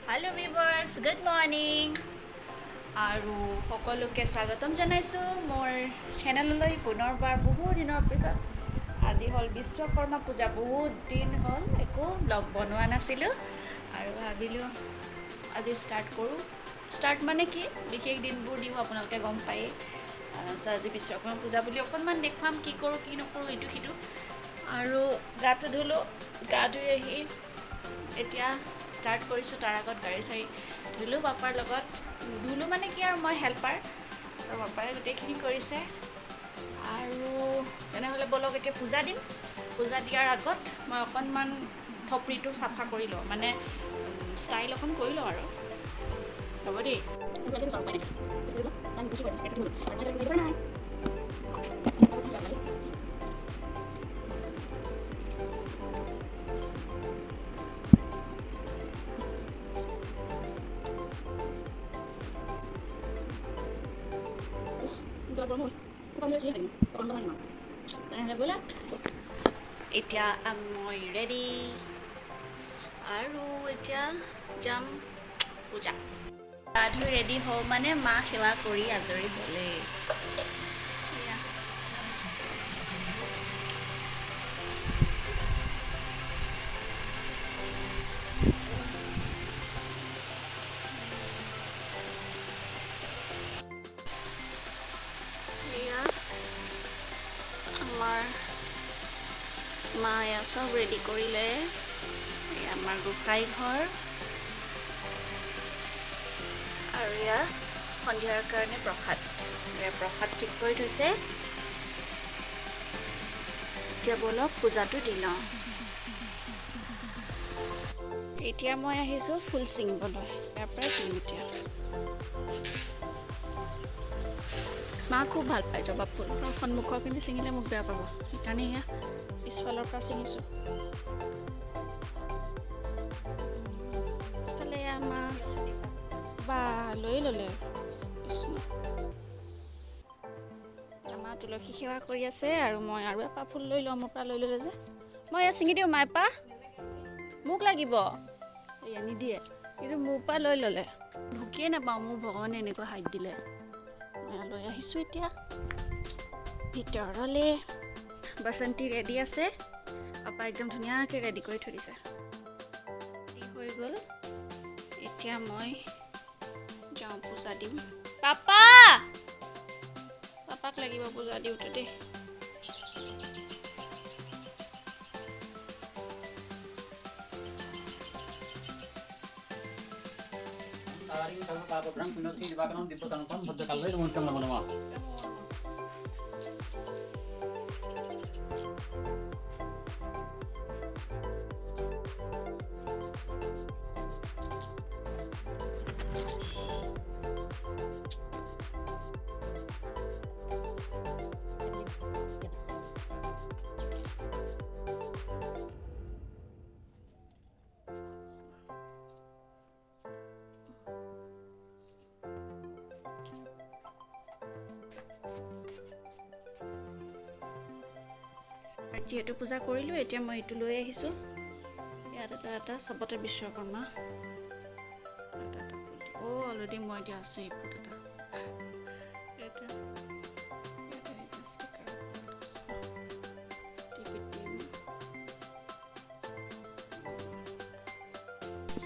Hello viewers good morning আৰু সকলোকে স্বাগতম জনাইছোঁ মোৰ চেনেললৈ পুনৰবাৰ বহু দিনৰ পিছত আজি হ'ল বিশ্বকৰ্মা পূজা বহুত দিন হ'ল একো ব্লগ বনোৱা নাছিলোঁ আৰু ভাবিলোঁ আজি ষ্টাৰ্ট মানে কি বিশেষ দিনবোৰ দিওঁ আপোনালোকে গম পায়েই আজি বিশ্বকৰ্মা পূজা বুলি অকণমান দেখুৱাম কি কৰোঁ কি নকৰোঁ ইটো সিটো আৰু গাটো ধুলোঁ গা ধুই আহি এতিয়া ষ্টাৰ্ট কৰিছোঁ তাৰ আগত গাড়ী চাড়ী ধুলোঁ পাপাৰ লগত ধুলোঁ মানে কি আৰু মই হেল্পাৰ চ' পাপাই গোটেইখিনি কৰিছে আৰু তেনেহ'লে ব'লক এতিয়া পূজা দিম পূজা দিয়াৰ আগত মই অকণমান থপৰিটো চাফা কৰি লওঁ মানে ষ্টাইল অকণ কৰি লওঁ আৰু হ'ব দেই এতিয়া মই ৰেডি আৰু এতিয়া যাম পূজা গা ধুই ৰেডি হওঁ মানে মা সেৱা কৰি আজৰি হ'লে আমাৰ মায়ে চব ৰেডি কৰিলে আমাৰ গোসাঁই ঘৰ আৰু এয়া সন্ধিয়াৰ কাৰণে প্ৰসাদ ঠিক কৰি থৈছে এতিয়া ব'লক পূজাটো দি লওঁ এতিয়া মই আহিছোঁ ফুল ছিঙিবলৈ ইয়াৰ পৰাই ছিঙিম এতিয়া মা খুব ভাল পায় জবা ফুল সন্মুখৰখিনি ছিঙিলে মোক বেয়া পাব সেইকাৰণে এয়া পিছফালৰ পৰা ছিঙিছোঁ ইফালে মা বা লৈ ল'লে মা তুলসী সেৱা কৰি আছে আৰু মই আৰু এপাহ ফুল লৈ লওঁ মোৰ পৰা লৈ ল'লে যে মই এয়া ছিঙি দিওঁ মা এপাহ মোক লাগিব এয়া নিদিয়ে কিন্তু মোৰ পৰা লৈ ল'লে ঢুকিয়ে নাপাওঁ মোৰ ভগৱানে এনেকুৱা হাইট দিলে লৈ আহিছোঁ এতিয়া ভিতৰলৈ বাসন্তী ৰেডি আছে পাপা একদম ধুনীয়াকৈ ৰেডি কৰি থৈ দিছে হৈ গ'ল এতিয়া মই যাওঁ পূজা দিম পাপাক লাগিব পূজা দিওঁতে দেই Tawarin sama Papa Brang benar sih dipakai di pesan pun berdekat lagi dengan teman-teman. যিহেতু পূজা কৰিলোঁ এতিয়া মই এইটো লৈ আহিছোঁ ইয়াত এটা চবতে বিশ্বকৰ্মা অলৰেডি মই দিয়া আছে এই ফুট এটা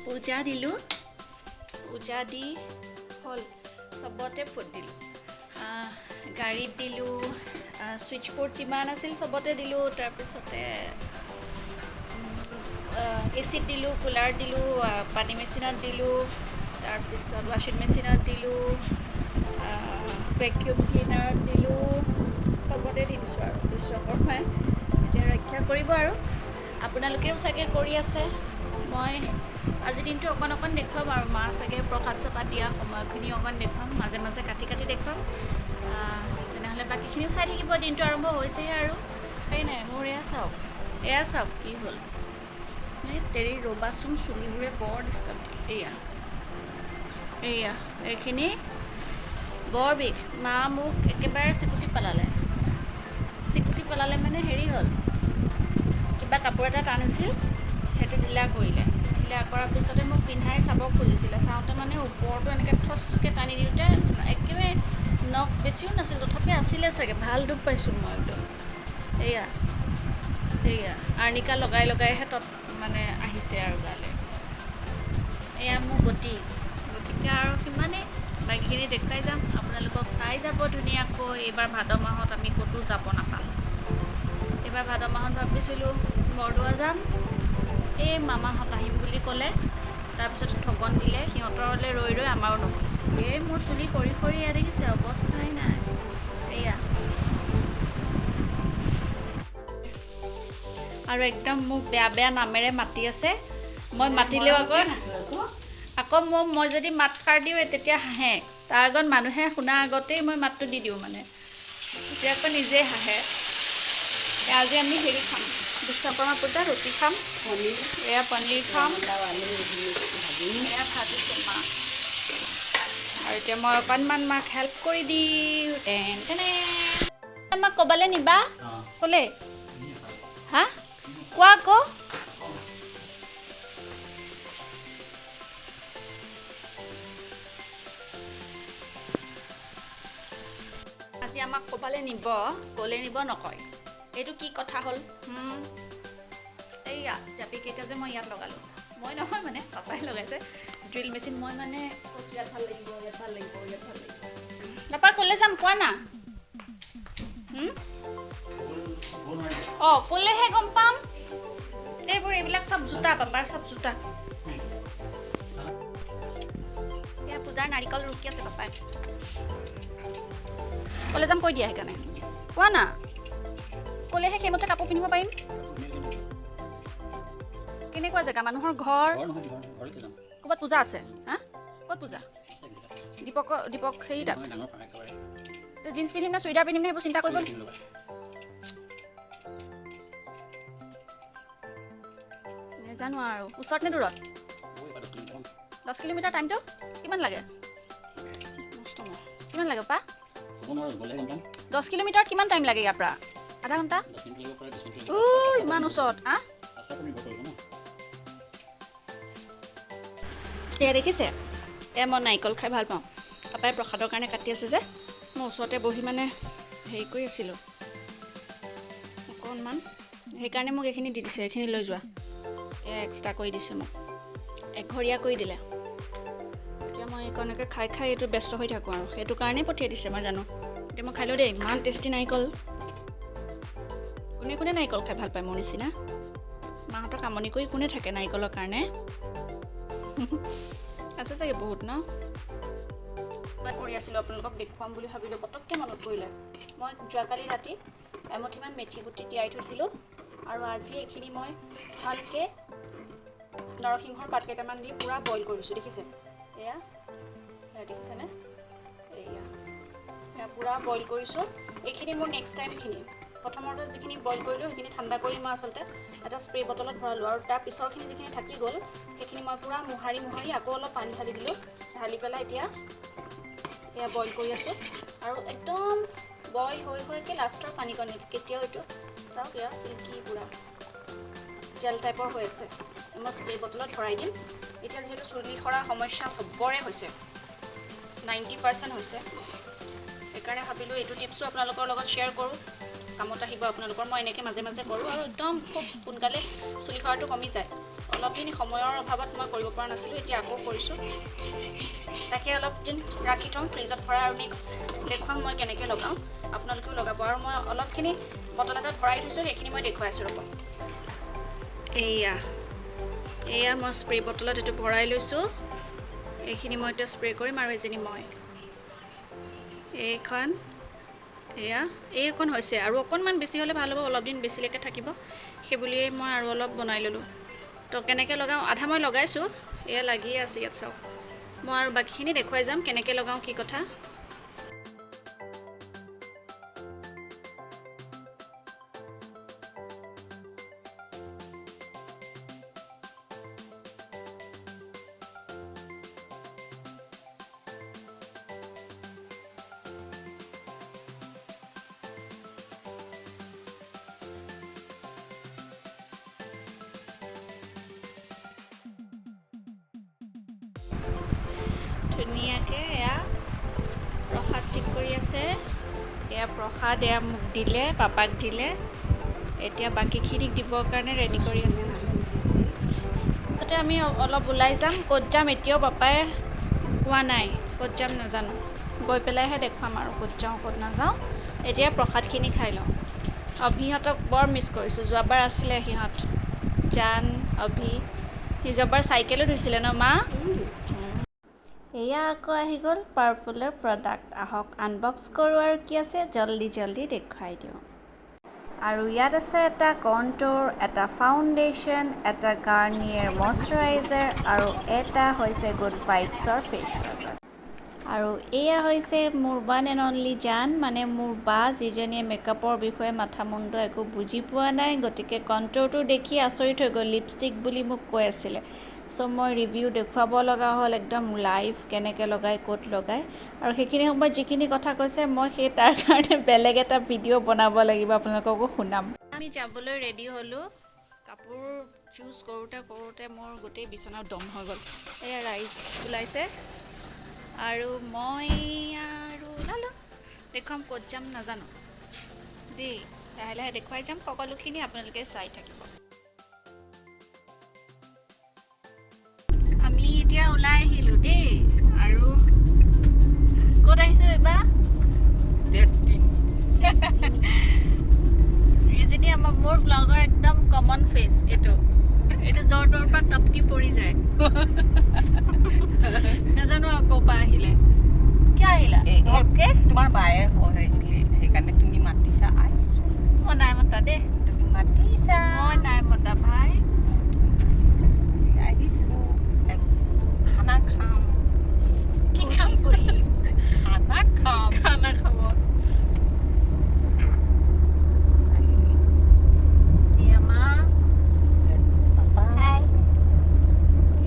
পূজা দিলোঁ পূজা দি হ'ল চবতে ফুট দিলোঁ গাড়ীত দিলোঁ ছুইচ বৰ্ড যিমান আছিল চবতে দিলোঁ তাৰপিছতে এচিত দিলোঁ কুলাৰত দিলোঁ পানী মেচিনত দিলোঁ তাৰপিছত ৱাশ্বিং মেচিনত দিলোঁ ভেকিউম ক্লিনাৰত দিলোঁ চবতে দি দিছোঁ আৰু বিশ্বকৰ্মাই এতিয়া ৰক্ষা কৰিব আৰু আপোনালোকেও চাগে কৰি আছে মই আজিৰ দিনটো অকণ দেখুৱাম আৰু মা চাগে প্ৰসাদ চসাদ দিয়া সময়খিনি অকণ দেখুৱাম মাজে মাজে কাটি দেখুৱাম তেনেহ'লে বাকীখিনিও চাই থাকিব দিনটো আৰম্ভ হৈছেহে আৰু সেই নাই মোৰ এয়া চাওক কি হ'ল এই তেৰি ৰ'বাচোন চুলিবোৰে বৰ ডিষ্টাৰ্ব দিয়ে এয়া এইখিনি বৰ বিষ মা মোক একেবাৰে চিকুটি পেলালে মানে হেৰি হ'ল কিবা কাপোৰ এটা টান হৈছিল সেইটো ঢিলা ক্লিয়াৰ কৰাৰ পিছতে মোক পিন্ধাই চাব খুজিছিলে চাওঁতে মানে ওপৰটো এনেকৈ ঠচকৈ টানি দিওঁতে একেবাৰে নখ বেছিও নাছিল তথাপি আছিলে চাগে ভাল দুখ পাইছোঁ মই একদম এয়া আৰ্নিকা লগাই লগাইহে তত মানে আহিছে আৰু গালে এয়া মোৰ গতিকে আৰু সিমানেই বাকীখিনি দেখুৱাই যাম আপোনালোকক চাই যাব ধুনীয়াকৈ এইবাৰ ভাদ মাহত আমি ক'তো যাব নাপালোঁ এইবাৰ ভাদ মাহত ভাবিছিলোঁ বৰদোৱা যাম এই মামাহঁত আহিম বুলি ক'লে তাৰপিছত ঠগন দিলে সিহঁতৰলৈ ৰৈ আমাৰো নহ'ল এই মোৰ চুলি সৰি সৰি ইয়াত দেখিছে অৱস্থাই নাই এয়া আৰু একদম মোক বেয়া বেয়া নামেৰে মাতি আছে মই মাতিলেও আকৌ মই যদি মাত খাৰ দিওঁ তেতিয়া হাঁহে তাৰ আগত মানুহে শুনা আগতেই মই মাতটো দি দিওঁ মানে তেতিয়া আকৌ নিজেই হাঁহে আজি আমি হেৰি খাম বিশ্বকৰ্মা পূজা ৰুটি খাম এয়া পনীৰ খাম এয়া ভাজিছোঁ মা আৰু এতিয়া মই অকণমান মাক হেল্প কৰি দিওঁ তেনে আমাক ক'বালৈ নিবা ক'লে হা কোৱা আকৌ আজি আমাক ক'বালৈ নিব ক'লে নিব নকয় এইটো কি কথা হ'ল এইয়া জাপিকেইটা যে মই ইয়াত লগালোঁ মই নহয় মানে পাপাই লগাইছে ড্ৰিল মেচিন মই মানে কৈছোঁ ইয়াত ভাল লাগিব ইয়াত ভাল লাগিব ইয়াত ভাল লাগিব পাপা ক'লে যাম কোৱা না অঁ ক'লেহে গম পাম এইবিলাক চব জোতা পাপাৰ চব জোতা এয়া পূজাৰ নাৰিকল ৰুকি আছে পাপাই ক'লে যাম কৈ দিয়া সেইকাৰণে কোৱা না ক'লেহে সেইমতে কাপোৰ পিন্ধিব পাৰিম কেনেকুৱা জেগা মানুহৰ ঘৰ ক'ৰবাত পূজা আছে হা ক'ত পূজা দীপক হেৰি তাত জিন্স পিন্ধিম নে চুইদাৰ পিন্ধিম নে সেইবোৰ চিন্তা কৰিব নেজানো আৰু ওচৰত নে দূৰত 10 কিলোমিটাৰ টাইমটো কিমান লাগে কিমান লাগে পা 10 কিলোমিটাৰত কিমান টাইম লাগে ইয়াৰ পৰা আধা ঘণ্টা ইমান ওচৰত এয়া দেখিছে এয়া মই নাৰিকল খাই ভাল পাওঁ পাপাই প্ৰসাদৰ কাৰণে কাটি আছে যে মই ওচৰতে বহি মানে হেৰি কৰি আছিলোঁ অকণমান সেইকাৰণে মোক এইখিনি দি দিছে এইখিনি লৈ যোৱা এয়া এক্সট্ৰা কৰি দিছে মোক একঘৰীয়া কৰি দিলে এতিয়া মই এইকণকে খাই খাই এইটো ব্যস্ত হৈ থাকোঁ আৰু সেইটো কাৰণেই পঠিয়াই দিছে মই জানো এতিয়া মই খালোঁ দেই ইমান টেষ্টি নাৰিকল কোনে কোনে নাৰিকল খাই ভাল পায় মোৰ নিচিনা মাহঁতক আমনি কৰি কোনে থাকে নাৰিকলৰ কাৰণে আছে চাগে বহুত ন মই কৰি আছিলোঁ আপোনালোকক দেখুৱাম বুলি ভাবিলোঁ পটককৈ মনত পৰিলে মই যোৱাকালি ৰাতি এমুঠিমান মেথি গুটি তিয়াই থৈছিলোঁ আৰু আজি এইখিনি মই ভালকৈ নৰসিংহৰ পাত কেইটামান দি পূৰা বইল কৰিছোঁ দেখিছে এয়া দেখিছেনে এয়া পূৰা বইল কৰিছোঁ এইখিনি মোৰ নেক্সট টাইমখিনি প্ৰথমতে যিখিনি বইল কৰিলোঁ সেইখিনি ঠাণ্ডা কৰি মই আচলতে এটা স্প্ৰে বটলত ভৰালোঁ আৰু তাৰ পিছৰখিনি যিখিনি থাকি গ'ল সেইখিনি মই পূৰা মোহাৰি আকৌ অলপ পানী ঢালি দিলোঁ ঢালি পেলাই এতিয়া এয়া বইল কৰি আছোঁ আৰু একদম বইল হৈকৈ লাষ্টৰ পানীকণি কেতিয়াও এইটো চাওক এয়া চিল্কি পূৰা জেল টাইপৰ হৈ আছে মই স্প্ৰে বটলত ভৰাই দিম এতিয়া যিহেতু চুলি সৰা সমস্যা চবৰে হৈছে 90% হৈছে সেইকাৰণে ভাবিলোঁ এইটো টিপছো আপোনালোকৰ লগত শ্বেয়াৰ কৰোঁ কামত আহিব আপোনালোকৰ মই এনেকৈ মাজে মাজে কৰোঁ আৰু একদম খুব সোনকালে চুলি সৰাটো কমি যায় অলপ দিন সময়ৰ অভাৱত মই কৰিব পৰা নাছিলোঁ এতিয়া আকৌ কৰিছোঁ তাকে অলপ দিন ৰাখি থ'ম ফ্ৰিজত ভৰাই আৰু নেক্সট দেখুৱাম মই কেনেকৈ লগাওঁ আপোনালোকেও লগাব আৰু মই অলপখিনি বটল এটাত ভৰাই থৈছোঁ সেইখিনি মই দেখুৱাইছোঁ ৰ'ব এয়া মই স্প্ৰে বটলত এইটো ভৰাই লৈছোঁ এইখিনি মই এতিয়া স্প্ৰে কৰিম আৰু এজনী মই এইখন হৈছে আৰু অকণমান বেছি হ'লে ভাল হ'ব অলপ দিন বেছিলৈকে থাকিব সেই বুলিয়েই মই আৰু অলপ বনাই ল'লোঁ তো কেনেকৈ লগাওঁ আধা মই লগাইছোঁ এয়া লাগিয়ে আছে ইয়াত চাওক মই আৰু বাকীখিনি দেখুৱাই যাম কেনেকৈ লগাওঁ কি কথা ধুনীয়াকৈ এয়া প্ৰসাদ ঠিক কৰি আছে। এয়া প্ৰসাদ এয়া মোক দিলে, পাপাক দিলে। এতিয়া বাকীখিনিক দিবৰ কাৰণে ৰেডি কৰি আছে। তাতে আমি অলপ ওলাই যাম। ক'ত যাম এতিয়াও পাপাই কোৱা নাই, ক'ত যাম নাজানো। গৈ পেলাইহে দেখুৱাম আৰু ক'ত যাওঁ ক'ত নাযাওঁ। এতিয়া প্ৰসাদখিনি খাই লওঁ। অভিহঁতক বৰ মিছ কৰিছোঁ। যোৱাবাৰ আছিলে সিহঁত, জান, অভি। সি যোৱাবাৰ চাইকেলো দিছিলে ন মা? এয়া আকৌ আহি গ'ল পাৰ্পুলৰ প্ৰডাক্ট। আহক আনবক্স কৰোঁ আৰু কি আছে জল্দি দেখুৱাই দিওঁ। আৰু ইয়াত আছে এটা কণ্ট'ৰ, এটা ফাউণ্ডেশ্যন, এটা গাৰ্নিয়াৰ মইশ্চাৰাইজাৰ আৰু এটা হৈছে গুড ভাইবছৰ ফেচ ৱাছ। আৰু এয়া হৈছে মোৰ ওৱান এণ্ড অনলি জান, মানে মোৰ বা, যিজনীয়ে মেকআপৰ বিষয়ে মাথা মুণ্ড একো বুজি পোৱা নাই। গতিকে কণ্ট'ৰটো দেখি আচৰিত হৈ গ'ল। লিপষ্টিক বুলি মোক কৈ আছিলে। চ' মই ৰিভিউ দেখুৱাব লগা হ'ল একদম লাইভ, কেনেকৈ লগাই ক'ত লগাই। আৰু সেইখিনি সময়ত যিখিনি কথা কৈছে মই তাৰ কাৰণে বেলেগ এটা ভিডিঅ' বনাব লাগিব, আপোনালোককো শুনাম। আমি যাবলৈ ৰেডি হ'লোঁ। কাপোৰ চুজ কৰোঁতে মোৰ গোটেই বিচনাত দম হৈ গ'ল। এয়া ৰাইজ ওলাইছে আৰু মই আৰু ওলালোঁ। দেখুৱাম ক'ত যাম নাজানো দেই, লাহে লাহে দেখুৱাই যাম। সকলোখিনি আপোনালোকে চাই থাকিব। আমি এতিয়া ওলাই আহিলোঁ দেই। আৰু ক'ত আহিছোঁ এইবাৰ? এজনী মোৰ ব্লগৰ একদম কমন ফেচ। এইটো জ্বৰ তৰ পৰা টপকি পৰি যায়। নাজানো আৰু ক'ৰ পৰা আহিলে। কিয় আহিলা? তোমাৰ বায়েৰ হৈছিলে, সেইকাৰণে তুমি মাতিছা। আহিছোঁ। মই নাই মতা দেই। তুমি মাতিছা। মই নাই মতা ভাই। আহিছোঁ, খানা খাম। কি কাম কৰিম? খানা খাম। খানা খাব। এয়া মা, পাপা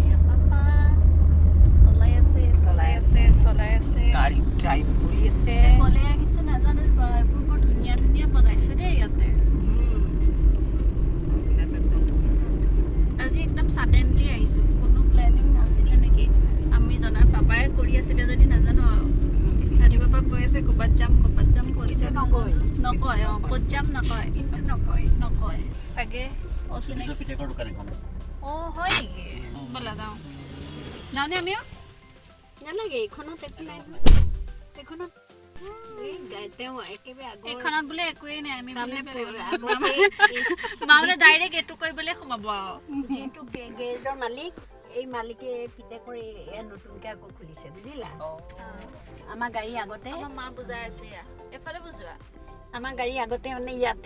এয়া পাপা চলাই আছে। গাড়ী ড্ৰাইভ কৰি আছে। ক'লে আহিছোঁ নাজানো, এইবোৰ বৰ ধুনীয়া বনাইছে দেই ইয়াতে। আজি একদম ছাডেনলি আহিছোঁ, কোনো প্লেনিং নাছিলে নেকি। আমি জনাত পাপাই কৰি আছিলে যদি নাজানো আৰু। ৰাতিপুৱাৰ পৰা কৈ আছে ক'ৰবাত যাম কৰি যাব। নকয় ক'ত যাম নকয়, কিন্তু নকয় চাগে। নিজৰ পিতেকৰ দোকান এখন। অঁ হয় নেকি? ব'লা যাওঁনে আমিও? নালাগে, এইখনত একো নাই। এইখনত এইখনত বোলে একোৱেই নাই। আমি বোলে যিটো ডাইৰেক্ট এইটো কৰিবলৈ সোমাব আৰু। গেৰেজৰ মালিক, এই মালিকে পিতেকৰ এয়া নতুনকে আকৌ খুলিছে, বুজিলা? আমাৰ গাড়ী আগতে, আমাৰ মা বুজাই আছে। এফালে বুজোৱা। আমাৰ গাড়ী আগতে মানে ইয়াত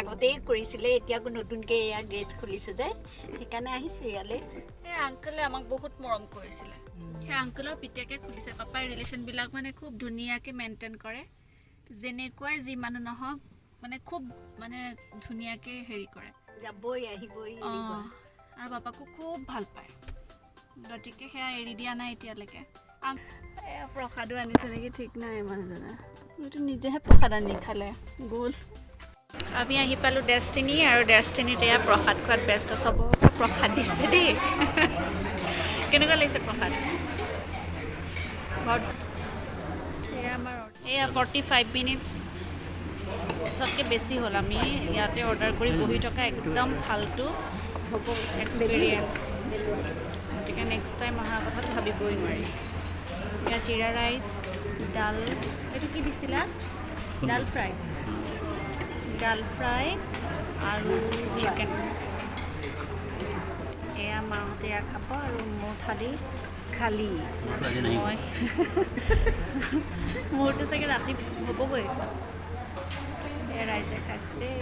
আগতেই কৰিছিলে, এতিয়া আকৌ নতুনকৈ এয়া গেৰেজ খুলিছে যে, সেইকাৰণে আহিছোঁ ইয়ালৈ। সেই আংকলে আমাক বহুত মৰম কৰিছিলে। সেই আংকলৰ পিতেকে খুলিছে। পাপাই ৰিলেশ্যনবিলাক মানে খুব ধুনীয়াকৈ মেইনটেইন কৰে। যেনেকুৱাই যি মানুহ নহওক মানে খুব মানে ধুনীয়াকৈ হেৰি কৰে, যাবই আহিবই। আৰু পাপাকো খুব ভাল পায়। গতিকে সেয়া এৰি দিয়া নাই এতিয়ালৈকে। এয়া প্ৰসাদো আনিছে নেকি ঠিক নাই মানুহজনে। এইটো নিজেহে প্ৰসাদ আনি খালে গ'ল। আমি আহি পালোঁ ডেষ্টিনি, আৰু ডেষ্টিনিত এয়া প্ৰসাদ খোৱাত ব্যস্ত। চবকে প্ৰসাদ দিছে দেই। কেনেকুৱা লাগিছে প্ৰসাদ? এয়া 45 মিনিটছ চবতকৈ বেছি হ'ল। আমি ইয়াতে অৰ্ডাৰ কৰি বহি থকা একদম ফাল্টু এক্সপিৰিয়েঞ্চ। গতিকে নেক্সট টাইম অহাৰ কথাটো ভাবিবই নোৱাৰি। ইয়াত জিৰা ৰাইচ, ডাল, এইটো কি দিছিলা? ডাল ফ্ৰাই আৰু চিকেন। এয়া মাহঁতে এয়া খাব আৰু মোৰ থালি খালী। মই মোৰতো চাগে ৰাতি হ'বগৈ। এয়া ৰাইজে খাইছে দেই।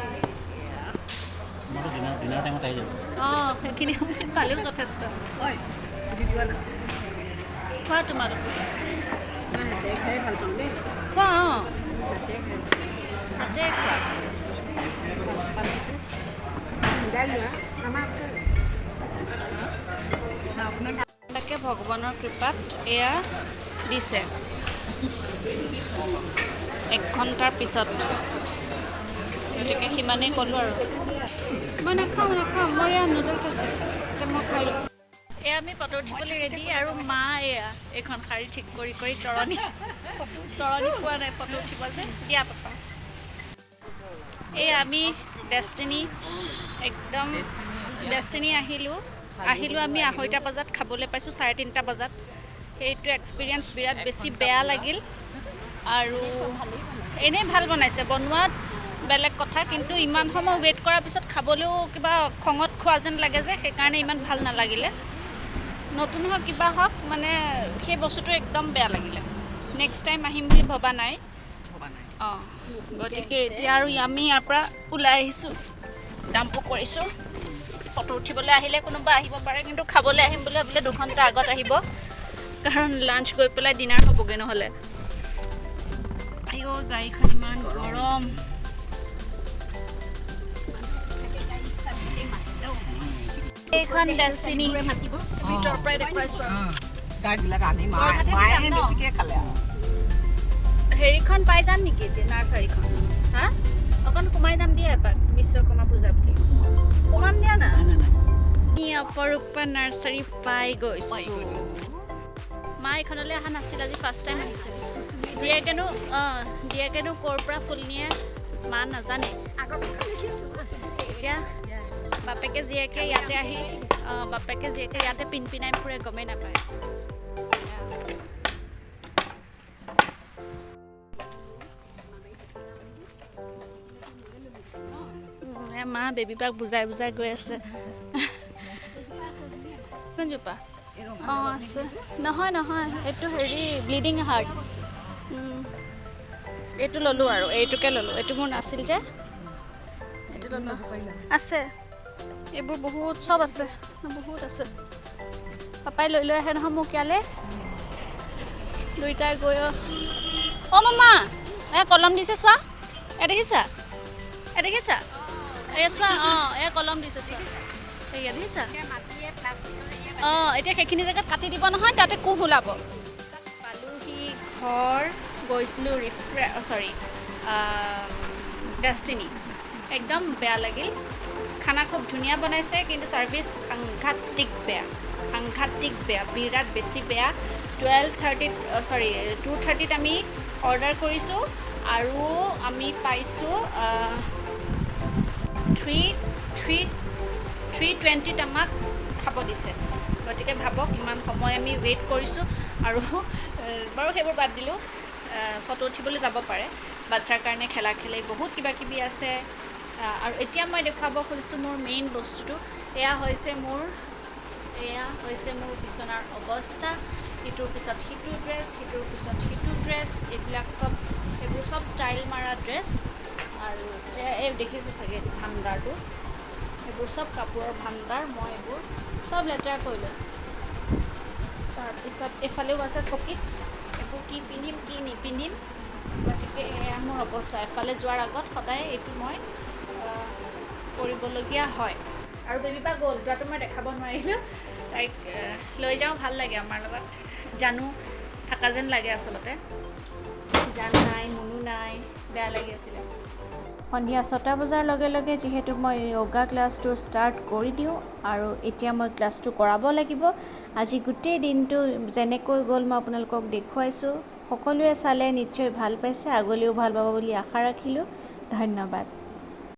ডিনাৰ টাইমত আহি যাব। অঁ সেইখিনি সময়ত পালেও যথেষ্ট। খোৱা তোমালোক খাই ভাল পাওঁ দেই। খোৱা। তাতে খোৱা। তাকে ভগৱানৰ কৃপাত এয়া দিছে 1 ঘণ্টাৰ পিছত। গতিকে সিমানেই ক'লোঁ আৰু। মই নাখাওঁ, মোৰ এয়া নুডলছ আছে, এতিয়া মই খাই লওঁ। এয়া আমি ফটো উঠিবলৈ ৰেডি আৰু মা এয়া এইখন শাৰী ঠিক কৰি কৰি তৰণি পোৱা নাই ফটো উঠিব যে দিয়া পাপা এই আমি ডেষ্টিনি একদম ডেষ্টিনি আহিলোঁ আমি 2:30 বজাত খাবলৈ পাইছোঁ 3:30 বজাত সেইটো এক্সপিৰিয়েঞ্চ বিৰাট বেছি বেয়া লাগিল আৰু এনেই ভাল বনাইছে বনোৱাত বেলেগ কথা কিন্তু ইমান সময় ৱেইট কৰাৰ পিছত খাবলৈও কিবা খঙত খোৱা যেন লাগে যে সেইকাৰণে ইমান ভাল নালাগিলে নতুন হওক কিবা হওক মানে সেই বস্তুটো একদম বেয়া লাগিলে নেক্সট টাইম আহিম বুলি ভবা নাই অঁ গতিকে এতিয়া আৰু আমি ইয়াৰ পৰা ওলাই আহিছোঁ ডাম্পো কৰিছোঁ ফটো উঠিবলৈ আহিলে কোনোবা আহিব পাৰে কিন্তু খাবলৈ আহিম বুলি ভাবিলে 2 ঘণ্টা আগত আহিব কাৰণ লাঞ্চ গৈ পেলাই ডিনাৰ হ'বগৈ নহ'লে আইঅ গাড়ীখন ইমান গৰম এইখন ডেষ্টিনি ভিতৰৰ পৰাই দেখুৱাইছোঁ আৰু গাড়ীবিলাক আনি মায়ে বেছিকৈ খালে আৰু হেৰিখন পাই যাম নেকি এতিয়া নাৰ্চাৰীখন হা অকণ সোমাই যাম দিয়া এপাক বিশ্বকৰ্মা পূজা বুলি সোমাম দিয়া না অপৰূপা নাৰ্চাৰী পাই গৈছোঁ মা এইখনলৈ অহা নাছিল আজি ফাৰ্ষ্ট টাইম আহিছে জীয়েকেনো ক'ৰ পৰা ফুল নিয়ে মা নাজানে এতিয়া বাপেকে জীয়েকে ইয়াতে ইয়াতে পিনপিনাই ফুৰে গমেই নাপায় মা বেবী পাক বুজাই গৈ আছে কোনজোপা অঁ আছে নহয় এইটো হেৰি ব্লিডিং হাৰ্ট এইটো ল'লোঁ আৰু এইটোকে ল'লোঁ এইটো মোৰ নাছিল যে এইটো ল'লোঁ আছে এইবোৰ বহুত চব আছে বহুত আছে পাপাই লৈ আহে নহয় মোক ইয়ালৈ দুইটাই গৈ অঁ মামা কলম দিছে চোৱা দেখিছা চোৱা অঁ কলম দিছে চোৱা এয়া দেখিছা অঁ এতিয়া সেইখিনি জেগাত কাটি দিব নহয় তাতে কোহ ওলাব পালোহি ঘৰ গৈছিলোঁ ডেষ্টিনি একদম বেয়া লাগিল খানা খুব ধুনীয়া বনাইছে কিন্তু ছাৰ্ভিচ সাংঘাতিক বেয়া বিৰাট বেছি বেয়া 2:30ত আমি অৰ্ডাৰ কৰিছোঁ আৰু আমি পাইছোঁ 3:20ত আমাক খাব দিছে গতিকে ভাবক কিমান সময় আমি ৱেইট কৰিছোঁ আৰু বাৰু সেইবোৰ বাদ দিলোঁ ফটো উঠিবলৈ যাব পাৰে বাচ্ছাৰ কাৰণে খেলা বহুত কিবাকিবি আছে আৰু এতিয়া মই দেখুৱাব খুজিছোঁ মোৰ মেইন বস্তুটো এয়া হৈছে মোৰ বিচনাৰ অৱস্থা ইটোৰ পিছত সিটো ড্ৰেছ এইবোৰ চব টাইল মাৰা ড্ৰেছ আৰু এই দেখিছে চাগে ভাণ্ডাৰটো এইবোৰ চব কাপোৰৰ ভাণ্ডাৰ মই এইবোৰ চব লেতেৰা কৰিলোঁ তাৰপিছত এইফালেও আছে চকীত এইবোৰ কি পিন্ধিম কি নিপিন্ধিম গতিকে এয়া মোৰ অৱস্থা এফালে যোৱাৰ আগত সদায় এইটো মই কৰিবলগীয়া হয় আৰু বেবী বা গ'ল যোৱাটো মই দেখাব নোৱাৰিলোঁ তাইক লৈ যাওঁ ভাল লাগে আমাৰ লগত জানো থকা যেন লাগে আচলতে জান নাই মুনু নাই বেয়া লাগি আছিলে সন্ধিয়া 6টা বজাৰ লগে লগে যিহেতু মই য়োগা ক্লাছটো ষ্টাৰ্ট কৰি দিওঁ আৰু এতিয়া মই ক্লাছটো কৰাব লাগিব আজি গোটেই দিনটো যেনেকৈ গ'ল মই আপোনালোকক দেখুৱাইছোঁ সকলোৱে চালে নিশ্চয় ভাল পাইছে আগলৈও ভাল পাব বুলি আশা ৰাখিলোঁ ধন্যবাদ